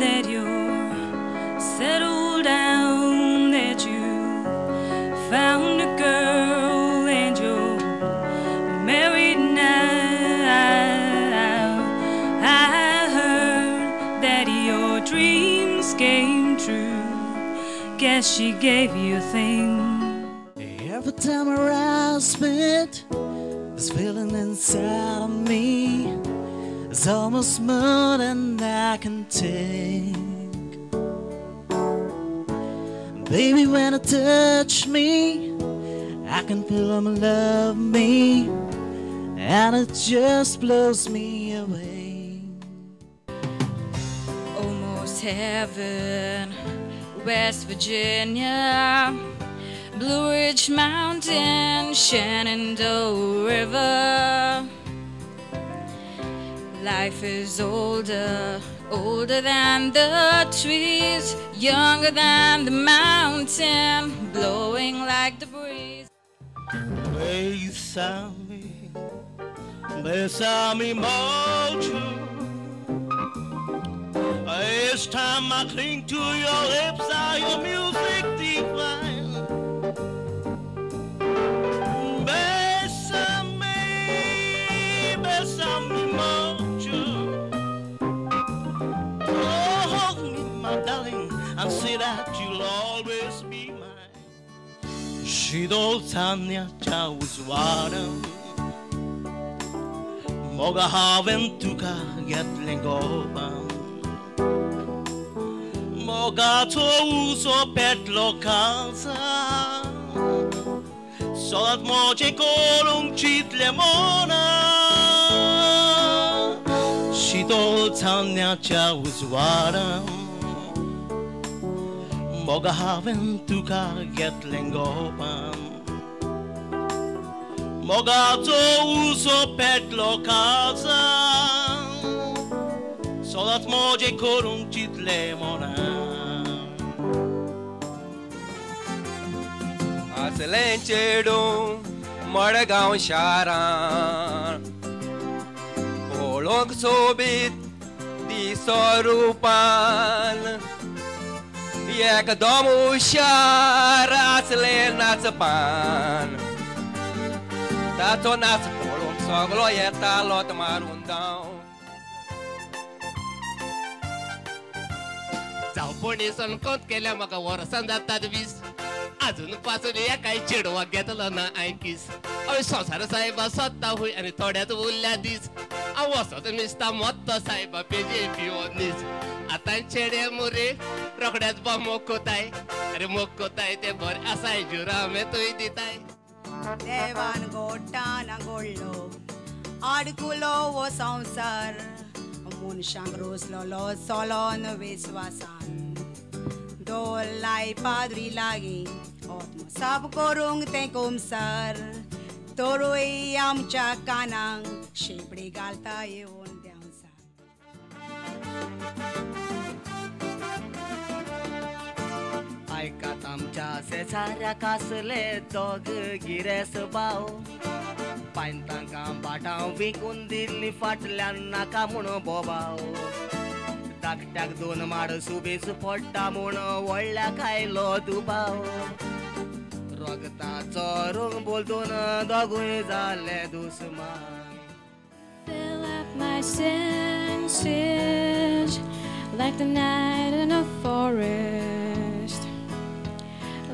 That you're settled down, that you found a girl and you're married now. I heard that your dreams came true. Guess she gave you a thing. Every time I spent this feeling inside of me, it's almost more than I can take. Baby, when you touch me, I can feel them love me, and it just blows me away. Almost heaven, West Virginia, Blue Ridge Mountain, Shenandoah River. Life is older, older than the trees, younger than the mountain, blowing like the breeze. Bésame mucho. Each time I cling to your lips, your music divine. Bésame, bésame mucho. Oh, hold me, my darling, and say that you'll always be mine. 시도하냐 자우스와는 뭐가 하ventu가 getlingoban 뭐가 좋으소 petlo casa solat moje kolung chit lemona 시도하냐 자우스와는 뭐가 하ventu가 getlingoban 뭐가 좋으소 petlo casa solat moje kolung chit lemona. Aslenchedo Maragaon Sharan Olong Sobit Di Sorupan Yakadomu Shar Aslen Natsapan Tato Natsapolong Soglo Yeta Lot Marundão Zauponisan kont keल्या maka warasan जातात वीस अजून पासून या काही चिडवा घेतला ना ऐकीस away संसार साहेबा सत्ता होई आणि थोड्यात उरल्या दिस वसत निसता मत्त साहेबा पेजे पिवनीस आता चेडे मुरे रोकड्याच बा मोकोताय अरे मोकोताय ते बर असाय जुरा मे तुई दिताय देवान गोटाना गोळलो आडकुलो वो संसार मनशांक रोसलो सोलोन विश्वासान दोलाई पाद्री लागी सब करूंक ते कोमसार तोरोय आमच्या कानांक शेपडी घालता येवन देवसार ऐकात आमच्या शेजाऱ्याक आसले दोग गिरेस भाव पायन तांकां बाटाव विकून दिल्ली फाटल्यान नाका म्हूण बोबाव धाकट्याक दोन माड सुबेस पडटा म्हूण व्हडल्या खायलो दुबाव रगताचो रंग बोलतून दोगूय जाले दुस्मान. Fill up my senses like the night in a forest,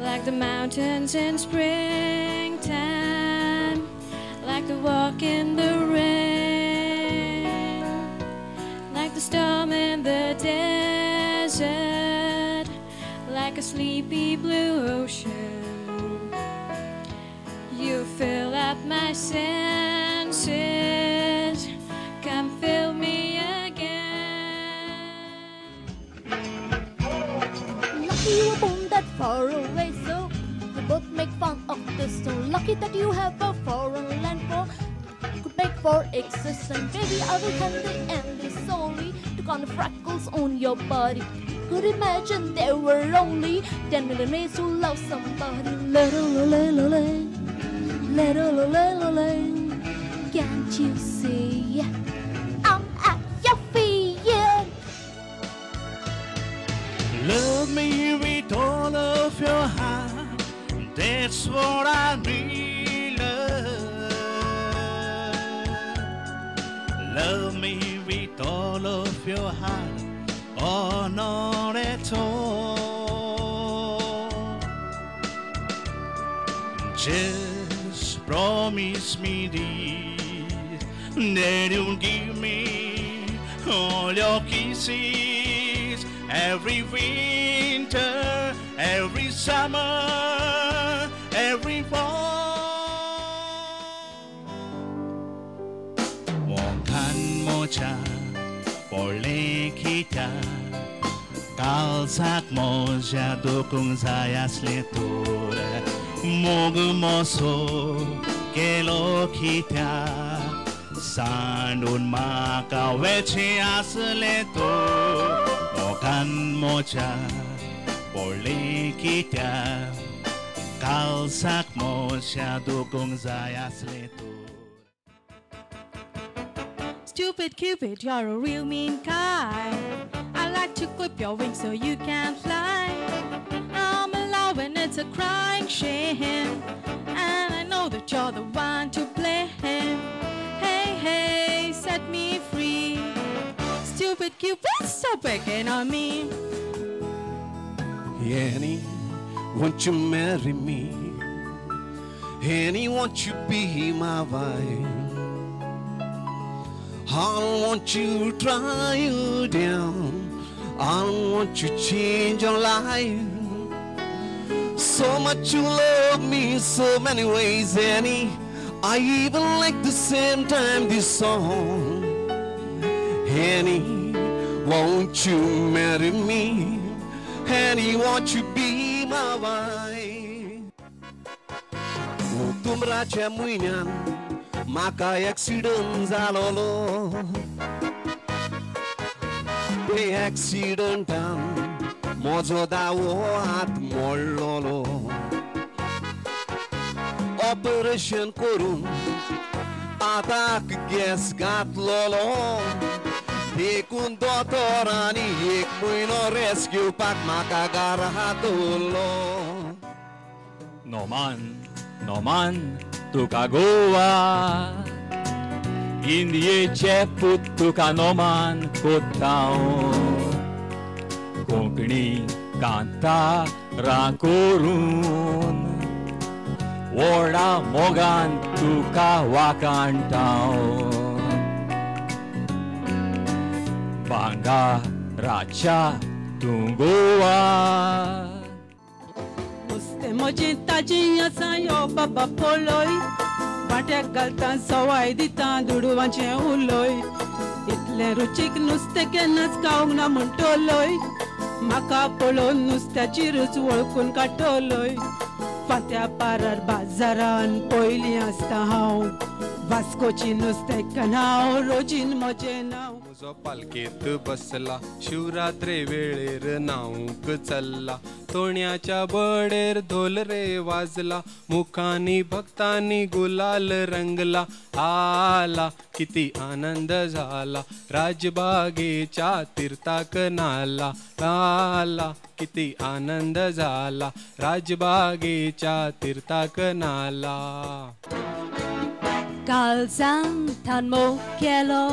like the mountains in springtime, like the walk in the rain, like the storm in the desert, like a sleepy blue ocean. You fill up my senses, come fill me again. Lucky you were born that far away, so we both make fun of this. So lucky that you have a foreign land for for existence. Baby, I will handle endless solely to count the freckles on your body. Could imagine they were lonely, then with a maze to love somebody. Can't you see? I'm at your feet, yeah. Love me with all of your heart. That's what I really love. Love me with all of your heart, or not at all. Just promise me this, that you'll give me all your kisses every winter, every summer, every fall. 원한 모자 볼래 기타 갈색 모자도 공사야스 letura mogumoso que lo quita Sandun makawechi asleto Mokan mocha Poli kita Kalsak mocha Dukong zayasleto. Stupid Cupid, you're a real mean guy. I like to clip your wings so you can fly. I'm in love when it's a crying shame, and I know that you're the one to blame. Hey, hey, set me free. Stupid Cupid, stop picking on me. Annie, won't you marry me? Annie, won't you be my wife? I don't want you to try you down. I don't want you to change your life. So much you love me, so many ways, Annie. I even like the same time this song. Annie, won't you marry me? Annie, won't you be my wife? Utum racha muinyan. Maka accident zalolo Be accident mojo dawo hat mollolo Operation korun atak gas gat lolo Ekun dotorani ek muino rescue pak maka garahatulo Noman tukagawa Hindi cheput tukanoman kotao Konkani kanta rakorun Wara mogan tukawakantao Bangga racha tunggoa Moji tadinha saiu baba poloi Bate galtan sawai ditan dudu vanche uloi Itle ruchik nuste kenas kaungna muntoloi Maka polo nuste chirus wolkun katoloi Fatea parar bazaran poili asta hau Vascochi nuste kanao rojin moje nau जो पालखेत बसला शिवरात्रे वेळेर नाऊक चल्ला तोण्याच्या बडेर ढोल रे वाजला मुखानी भक्तांनी गुलाल रंगला आला किती आनंद झाला राजबागेच्या तीर्थाक नाला आला किती आनंद झाला राजबागेच्या तीर्थाक नाला Calzantan moquelo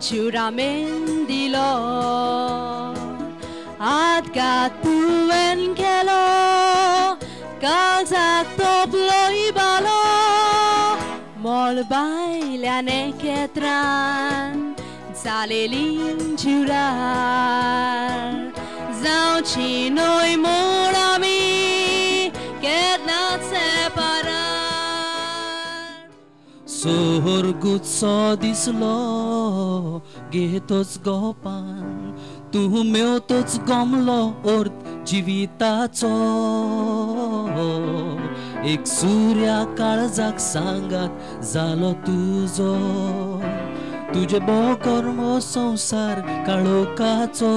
Juramendilo At gatuen kelo Calzak toploi balo Mol bailane ketran Zalelin jurar Zau chinoi morami Ket not separar Sorgutso dislo Gehtos gopan Tu meu tots gomlo ort jivitaco एक सूर्या काळजाक सांगात जालो तुजो तुझे बोकर्म संसार काळोखाचो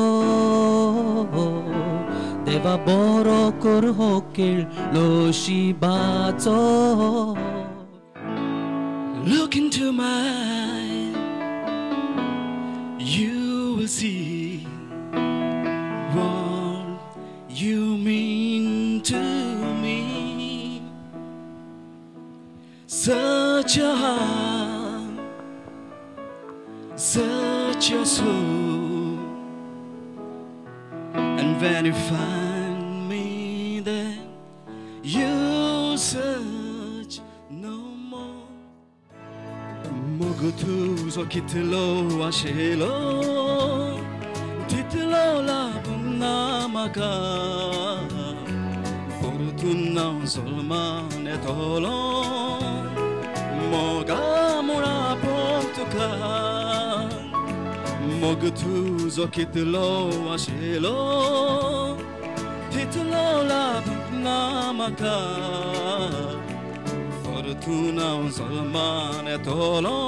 देवा बरो कर हो खेळ लोशिबाचो Look into my eyes, you will see what you mean to me. Such a heart, such a soul, and when you find me there, you search no more. Mogutuzo kitlo ashelo, titlo labuna maka, portuna solmane tolo, moga mura portuka. Mogutuzo kitlo ashelo, titlo labuna maka. Fortuna solmane tolo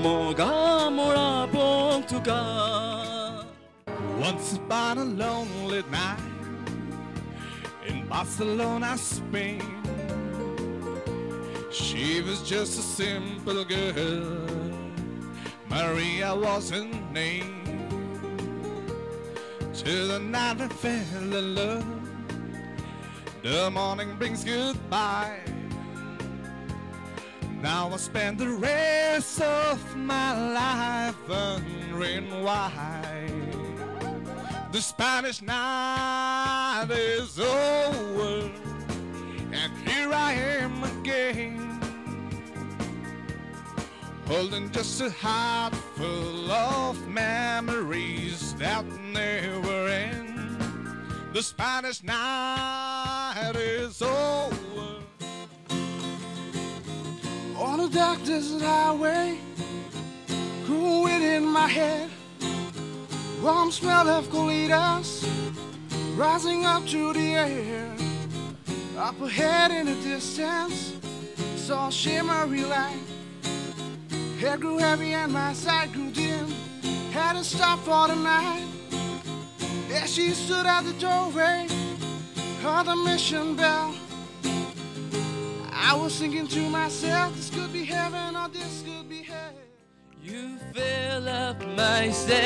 moga mora Portugal. Once upon a lonely night in Barcelona, Spain, she was just a simple girl. Maria was her name. Till the night I fell in love. The morning brings goodbye. Now I spend the rest of my life wondering why the Spanish night is over, and here I am again, holding just a heart full of memories that never end. The Spanish night is over. On a dark desert highway, cool wind in my head, warm smell of colitas rising up to the air. Up ahead in the distance, saw a shimmery light. Head grew heavy and my sight grew dim. Had to stop for the night. There she stood at the doorway, heard the mission bell. I was thinking to myself, this could be heaven or this could be hell. You fill up my senses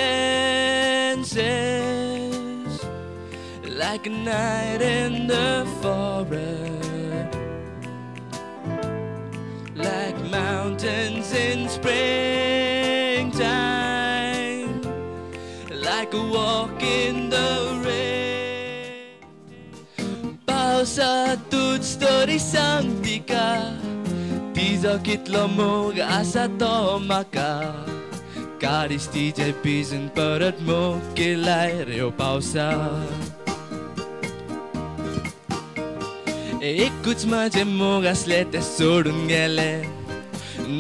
like a night in the forest, like mountains in springtime, like a walk in the rain. Pausatut story santika, tizo kitlo moga asa tomaka. Karis tijay pisan parat mo kilay reo pausa. Ekuch माझे मोगासले ते सोडून गेले,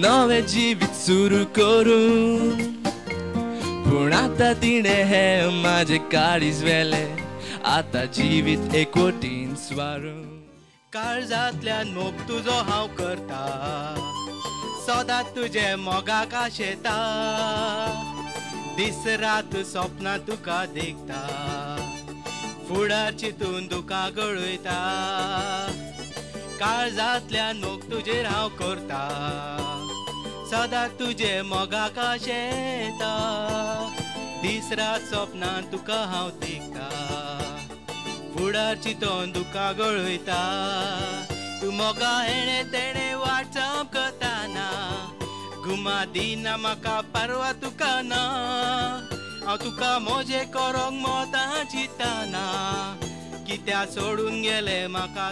नवे जीवित सुरू करून. पण आता तिने हे माझे काळीज वेले, आता जीवित एकवटीन स्वारून. काळजांतल्यान मोग तुजो हांव करता, सदांच तुजे मोगाक आशेता. दीस रात सपनां तुका देखता, फुडार चिंतून दुकां गळयता. काळजांतल्यान मोग तुजेर हांव करता, सदांच तुजे मोगाक आशेता. दीस रात सपनां तुका हांव देखता, फुडार चिंतून दुकां गळयता. तूं मोगा हेणे तेणे वाट चमकताना, घुमा दिना म्हाका परवा तुका ना. हांव तुका मोजे करोंक मोता चिंतना, कित्याक सोडून गेले म्हाका